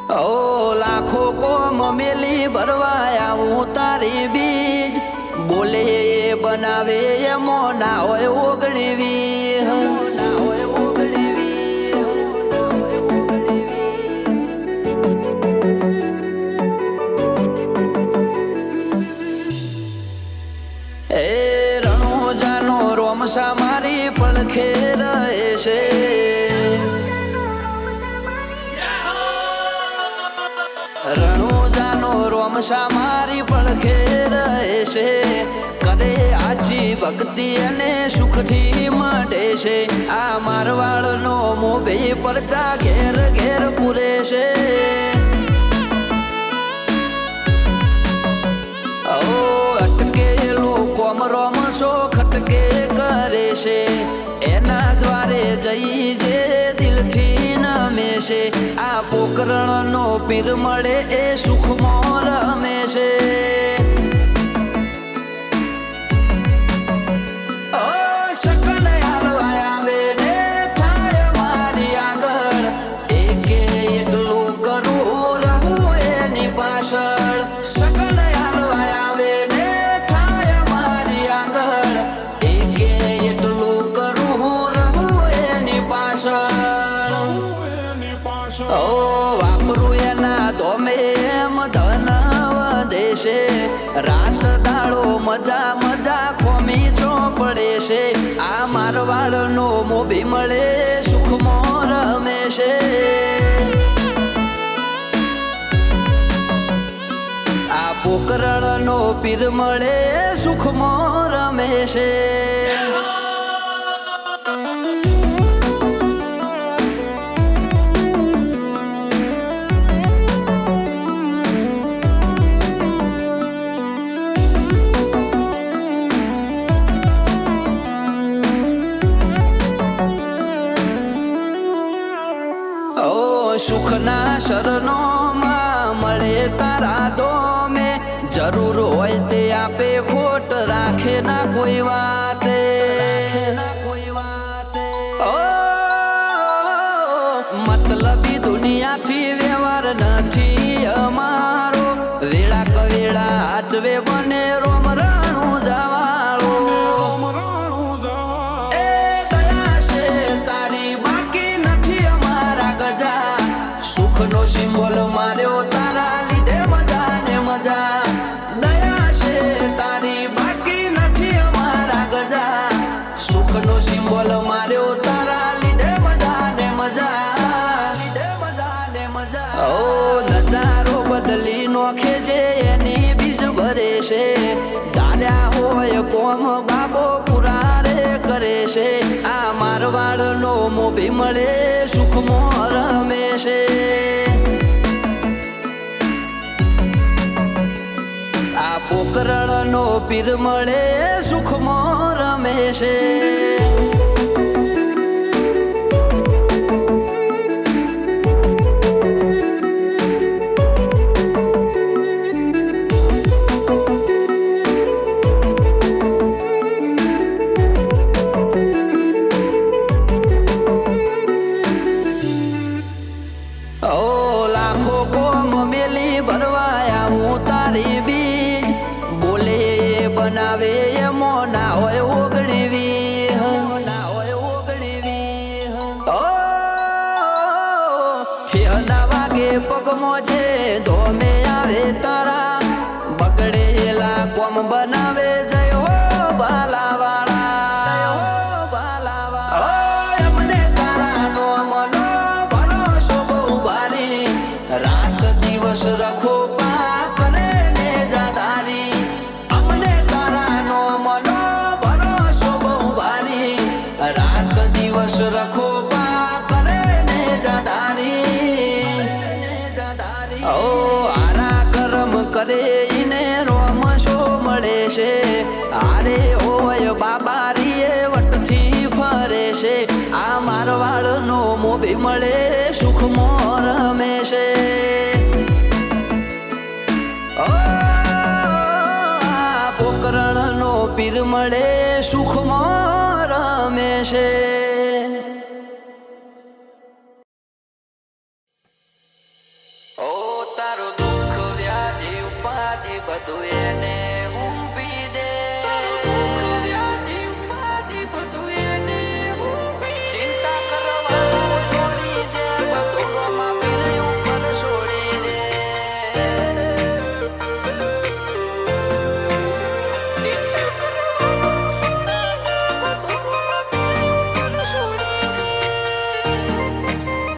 ઓ લાખો કોમ મેલી ભરવાયા હું તારી બીજ બોલે એ બનાવે એમો ના હોય ઓગણીવી ના હોય ઓગણીવી એ રણોજાનો રોમસા મારી પડખે રહે છે રણોજાનો રોમસા મારી પડખે રહે છે કરે આજી ભક્તિ અને સુખથી મળે છે આ મારવાડનો મોભી પરચા ઘેર ઘેર પૂરે છે ઓ અટકેલું કોમ રોમસો ખટકે કરે છે એના દ્વારે જઈ જે દિલથી નમે છે આ પોકરણનો પીર મળે એ સુખમાં રમે છે સકન હાલવા આવે ને થાય મારી આગળ એકે એકલું કરું રહું એની પાછળ સકન હાલવા આવે ને થાય મારી આગળ એકે એકલું કરું રહું એની પાછળ ઓ વાપરું એના ધોમે એમ ધન વધે છે રાત દાડો મજા મજા ખોમી ચોપડે છે આ મારવાડનો મોભી મળે સુખમાં રમે છે આ પોકરણનો પીર મળે સુખમાં રમે છે સુખના શરણોમાં મળે તારા દોમે જરૂર હોય તે આપે ખોટ રાખે ના કોઈ વાતે ઓ મતલબી દુનિયાથી વ્યવહાર નથી અમારો વેળા કવેળા આચવે બને રોમ રણું જવાળો સુખનો સિમ્બોલ માર્યો તારા લીધે મજા ને મજા દયા છે તારી બાકી નથી અમારા ગજા સુખનો સિમ્બોલ માર્યો તારા લીધે મજા ને મજા ઓ નજારો બદલી નોખે છે એની બીજ ભરે છે દાર્યા હોય કોમ બાબો પુરારે કરે છે આ મારવાડનો મોભી મળે સુખમાં રમે છે આ પોકરણનો પીર મળે સુખમાં રમે છે બનાવે એમો ના હોય ઓગણીવી ના હોય ઓગણીવી ઓ ઠેના વાગે પગમાં છે ધોમે આવે તારા બગડેલા કોમ બનાવે જય હો બાલાવાળા એમને તારા નો મનો ભરોસો બહુ ભારી રાત દિવસ રખો પા કરે ને જાધારી રાત દિવસ રખો પા કરે ને જાધારી ઓ આરા કરમ કરે ઈને રોમશો મળે છે આરે હોય બાબારીએ વટથી ફરે છે આ મારવાડનો મોભી મળે સુખમાં રમે છે આ પોકરણનો પીર મળે સુખમાં રમે છે તું એને